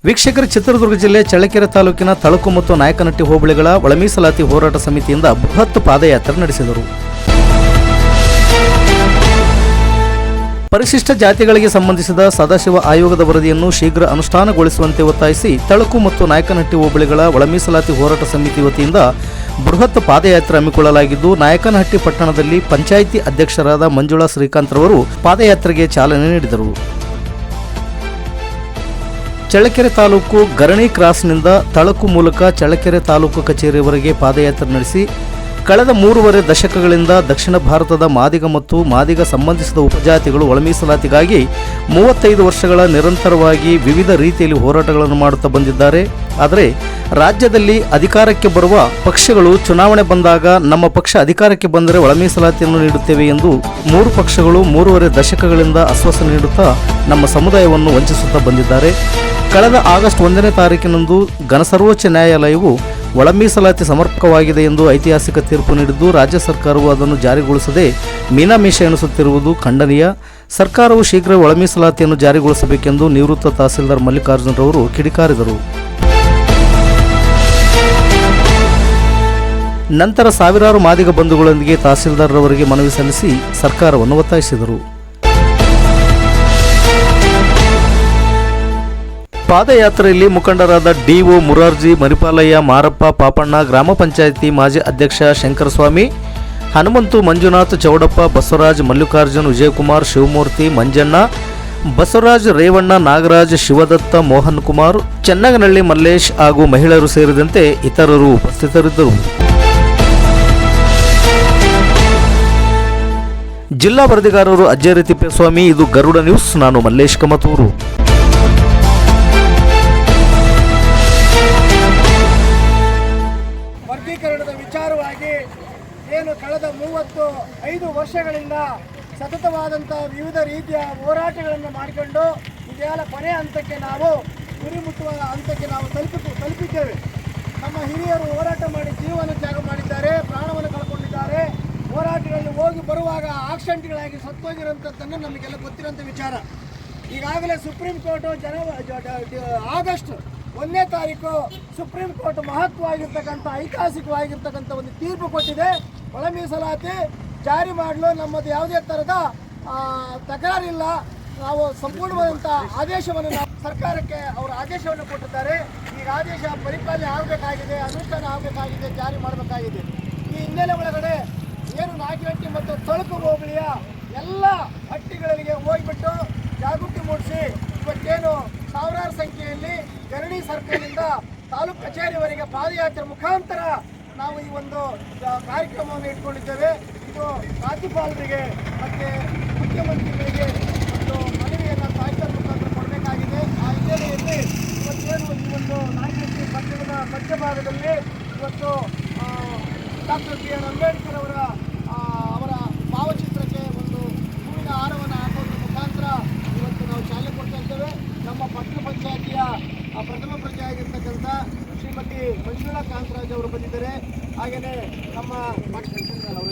ವೀಕ್ಷಕರ, ಚಿತ್ರದುರ್ಗ ಜಿಲ್ಲೆ ಚಳ್ಳಕೆರೆ ತಾಲೂಕಿನ ತಳಕು ಮತ್ತು ನಾಯಕನಹಟ್ಟಿ ಹೋಬಳಿಗಳ ಒಳ ಮೀಸಲಾತಿ ಹೋರಾಟ ಸಮಿತಿಯಿಂದ ಬೃಹತ್ ಪಾದಯಾತ್ರೆ ನಡೆಸಿದರು. ಪರಿಶಿಷ್ಟ ಜಾತಿಗಳಿಗೆ ಸಂಬಂಧಿಸಿದ ಸದಾಶಿವ ಆಯೋಗದ ವರದಿಯನ್ನು ಶೀಘ್ರ ಅನುಷ್ಠಾನಗೊಳಿಸುವಂತೆ ಒತ್ತಾಯಿಸಿ ತಳಕು ಮತ್ತು ನಾಯಕನಹಟ್ಟಿ ಹೋಬಳಿಗಳ ಒಳ ಮೀಸಲಾತಿ ಹೋರಾಟ ಸಮಿತಿ ವತಿಯಿಂದ ಬೃಹತ್ ಪಾದಯಾತ್ರೆ ಹಮ್ಮಿಕೊಳ್ಳಲಾಗಿದ್ದು, ನಾಯಕನಹಟ್ಟಿ ಪಟ್ಟಣದಲ್ಲಿ ಪಂಚಾಯಿತಿ ಅಧ್ಯಕ್ಷರಾದ ಮಂಜುಳಾ ಶ್ರೀಕಾಂತ್ ರವರು ಪಾದಯಾತ್ರೆಗೆ ಚಾಲನೆ ನೀಡಿದರು. ಚಳ್ಳಕೆರೆ ತಾಲೂಕು ಗರಣಿ ಕ್ರಾಸ್ನಿಂದ ತಳಕು ಮೂಲಕ ಚಳ್ಳಕೆರೆ ತಾಲೂಕು ಕಚೇರಿಯವರೆಗೆ ಪಾದಯಾತ್ರೆ ನಡೆಸಿ ಕಳೆದ 3.5 ದಶಕಗಳಿಂದ ದಕ್ಷಿಣ ಭಾರತದ ಮಾದಿಗ ಮತ್ತು ಮಾದಿಗ ಸಂಬಂಧಿಸಿದ ಉಪಜಾತಿಗಳು ಒಳ ಮೀಸಲಾತಿಗಾಗಿ 35 ವರ್ಷಗಳ ನಿರಂತರವಾಗಿ ವಿವಿಧ ರೀತಿಯಲ್ಲಿ ಹೋರಾಟಗಳನ್ನು ಮಾಡುತ್ತಾ ಬಂದಿದ್ದಾರೆ. ಆದರೆ ರಾಜ್ಯದಲ್ಲಿ ಅಧಿಕಾರಕ್ಕೆ ಬರುವ ಪಕ್ಷಗಳು ಚುನಾವಣೆ ಬಂದಾಗ ನಮ್ಮ ಪಕ್ಷ ಅಧಿಕಾರಕ್ಕೆ ಬಂದರೆ ಒಳ ಮೀಸಲಾತಿಯನ್ನು ನೀಡುತ್ತೇವೆ ಎಂದು 3 ಪಕ್ಷಗಳು 3.5 ದಶಕಗಳಿಂದ ಆಶ್ವಾಸನೆ ನೀಡುತ್ತಾ ನಮ್ಮ ಸಮುದಾಯವನ್ನು ವಂಚಿಸುತ್ತಾ ಬಂದಿದ್ದಾರೆ. ಕಳೆದ ಆಗಸ್ಟ್ 1ನೇ ತಾರೀಕಿನಂದು ಘನಸರ್ವೋಚ್ಚ ನ್ಯಾಯಾಲಯವು ಒಳ ಮೀಸಲಾತಿ ಸಮರ್ಪಕವಾಗಿದೆ ಎಂದು ಐತಿಹಾಸಿಕ ತೀರ್ಪು ನೀಡಿದ್ದು, ರಾಜ್ಯ ಸರ್ಕಾರವು ಅದನ್ನು ಜಾರಿಗೊಳಿಸದೆ ಮೀನಾಮೀಷ ಎಣಿಸುತ್ತಿರುವುದು ಖಂಡನೀಯ. ಸರ್ಕಾರವು ಶೀಘ್ರ ಒಳ ಮೀಸಲಾತಿಯನ್ನು ಜಾರಿಗೊಳಿಸಬೇಕೆಂದು ನಿವೃತ್ತ ತಹಸೀಲ್ದಾರ್ ಮಲ್ಲಿಕಾರ್ಜುನರವರು ಕಿಡಿಕಾರಿದರು. ನಂತರ ಸಾವಿರಾರು ಮಾದಿಗ ಬಂಧುಗಳೊಂದಿಗೆ ತಹಸೀಲ್ದಾರ್ ರವರಿಗೆ ಮನವಿ ಸಲ್ಲಿಸಿ ಸರ್ಕಾರವನ್ನು ಒತ್ತಾಯಿಸಿದರು. ಪಾದಯಾತ್ರೆಯಲ್ಲಿ ಮುಖಂಡರಾದ ಡಿಒ ಮುರಾರ್ಜಿ, ಮರಿಪಾಲಯ್ಯ, ಮಾರಪ್ಪ, ಪಾಪಣ್ಣ, ಗ್ರಾಮ ಪಂಚಾಯಿತಿ ಮಾಜಿ ಅಧ್ಯಕ್ಷ ಶಂಕರಸ್ವಾಮಿ, ಹನುಮಂತು, ಮಂಜುನಾಥ್, ಚೌಡಪ್ಪ, ಬಸವರಾಜ್, ಮಲ್ಲಿಕಾರ್ಜುನ್, ವಿಜಯಕುಮಾರ್, ಶಿವಮೂರ್ತಿ, ಮಂಜಣ್ಣ, ಬಸವರಾಜ್, ರೇವಣ್ಣ, ನಾಗರಾಜ್, ಶಿವದತ್ತ, ಮೋಹನ್ ಕುಮಾರ್, ಚೆನ್ನಗನಹಳ್ಳಿ ಮಲ್ಲೇಶ್ ಹಾಗೂ ಮಹಿಳೆಯರು ಸೇರಿದಂತೆ ಇತರರು ಉಪಸ್ಥಿತರಿದ್ದರು. ಜಿಲ್ಲಾ ವರದಿಗಾರರು ಅಜ್ಜೇರಿ ತಿಪ್ಪೇಸ್ವಾಮಿ. ಇದು ಗರುಡ ನ್ಯೂಸ್. ನಾನು ಮಲ್ಲೇಶ್ ಕಮತೂರು. ವರ್ಗೀಕರಣದ ವಿಚಾರವಾಗಿ ಏನು ಕಳೆದ 35 ವರ್ಷಗಳಿಂದ ಸತತವಾದಂಥ ವಿವಿಧ ರೀತಿಯ ಹೋರಾಟಗಳನ್ನು ಮಾಡಿಕೊಂಡು ಇದೆಲ್ಲ ಕೊನೆಯ ಹಂತಕ್ಕೆ ನಾವು ಗುರಿ ಮುಟ್ಟುವ ಹಂತಕ್ಕೆ ನಾವು ತಲುಪಿದ್ದೇವೆ. ನಮ್ಮ ಹಿರಿಯರು ಹೋರಾಟ ಮಾಡಿ ಜೀವನ ತ್ಯಾಗ ಮಾಡಿದ್ದಾರೆ, ಪ್ರಾಣವನ್ನು ಕಳ್ಕೊಂಡಿದ್ದಾರೆ. ಹೋರಾಟಗಳಲ್ಲಿ ಹೋಗಿ ಬರುವಾಗ ಆಕ್ಸಿಡೆಂಟ್ಗಳಾಗಿ ಸತ್ತೋಗಿರೋಂಥದ್ದನ್ನು ನಮಗೆಲ್ಲ ಗೊತ್ತಿರೋಂಥ ವಿಚಾರ. ಈಗಾಗಲೇ ಸುಪ್ರೀಂ ಕೋರ್ಟು ಆಗಸ್ಟ್ 1ನೇ ತಾರೀಕು ಸುಪ್ರೀಂ ಕೋರ್ಟ್ ಮಹತ್ವವಾಗಿರ್ತಕ್ಕಂಥ ಐತಿಹಾಸಿಕವಾಗಿರ್ತಕ್ಕಂಥ ಒಂದು ತೀರ್ಪು ಕೊಟ್ಟಿದೆ. ಒಳ ಮೀಸಲಾತಿ ಜಾರಿ ಮಾಡಲು ನಮ್ಮದು ಯಾವುದೇ ಥರದ ತಕರಾರಿಲ್ಲ. ನಾವು ಸಂಪೂರ್ಣವಾದಂಥ ಆದೇಶವನ್ನು ಸರ್ಕಾರಕ್ಕೆ ಅವರು ಆದೇಶವನ್ನು ಕೊಟ್ಟಿದ್ದಾರೆ. ಈಗ ಆದೇಶ ಪರಿಪಾಲನೆ ಆಗಬೇಕಾಗಿದೆ, ಅನುಷ್ಠಾನ ಆಗಬೇಕಾಗಿದೆ, ಜಾರಿ ಮಾಡಬೇಕಾಗಿದೆ. ಈ ಹಿನ್ನೆಲೆ ಒಳಗಡೆ ಏನು ನಾಯಕನಹಟ್ಟಿ ಮತ್ತು ತಳಕು ಹೋಬಳಿಯ ಎಲ್ಲ ಹಟ್ಟಿಗಳಿಗೆ ಹೋಗಿಬಿಟ್ಟು ಜಾಗೃತಿ ಮೂಡಿಸಿ ಇವತ್ತೇನು ಸಾವಿರಾರು ಸಂಖ್ಯೆಯಲ್ಲಿ ಗರಣಿ ಸರ್ಕಲ್ನಿಂದ ತಾಲೂಕು ಕಚೇರಿವರೆಗೆ ಪಾದಯಾತ್ರೆ ಮುಖಾಂತರ ನಾವು ಈ ಒಂದು ಕಾರ್ಯಕ್ರಮವನ್ನು ಇಟ್ಕೊಂಡಿದ್ದೇವೆ. ಇದು ರಾಜ್ಯಪಾಲರಿಗೆ ಮತ್ತು ಮುಖ್ಯಮಂತ್ರಿಗಳಿಗೆ ಒಂದು ಮನವಿಯನ್ನು ಸಾಹಿತ್ಯದ ಮುಖಾಂತರ ಕೊಡಬೇಕಾಗಿದೆ. ಆ ಹಿನ್ನೆಲೆಯಲ್ಲಿ ಇವತ್ತೇನು ಈ ಒಂದು ನಾಯಕನಹಟ್ಟಿ ಪಟ್ಟಣದ ಮಧ್ಯಭಾಗದಲ್ಲಿ ಇವತ್ತು ಡಾಕ್ಟರ್ ಬಿ.ಆರ್. ಅಂಬೇಡ್ಕರ್ ಅವರ ಭಾವಚಿತ್ರಕ್ಕೆ ಒಂದು ಹೂವಿನ ಹಾರವನ್ನು ಹಾಕೋದ್ರ ಮುಖಾಂತರ ಇವತ್ತು ನಾವು ಚಾಲನೆ ಕೊಡ್ತಾ ಇದ್ದೇವೆ. ನಮ್ಮ ಪಟ್ಟಣ ಪಂಚಾಯಿತಿಯ ಪ್ರಥಮ ಪ್ರಜೆ ಆಗಿರ್ತಕ್ಕಂಥ ಶ್ರೀಮತಿ ಮಂಜುಳಾ ಕಾಂತರಾಜ್ ಅವರು ಬಂದಿದ್ದಾರೆ. ಹಾಗೆಯೇ ನಮ್ಮ ಅವರ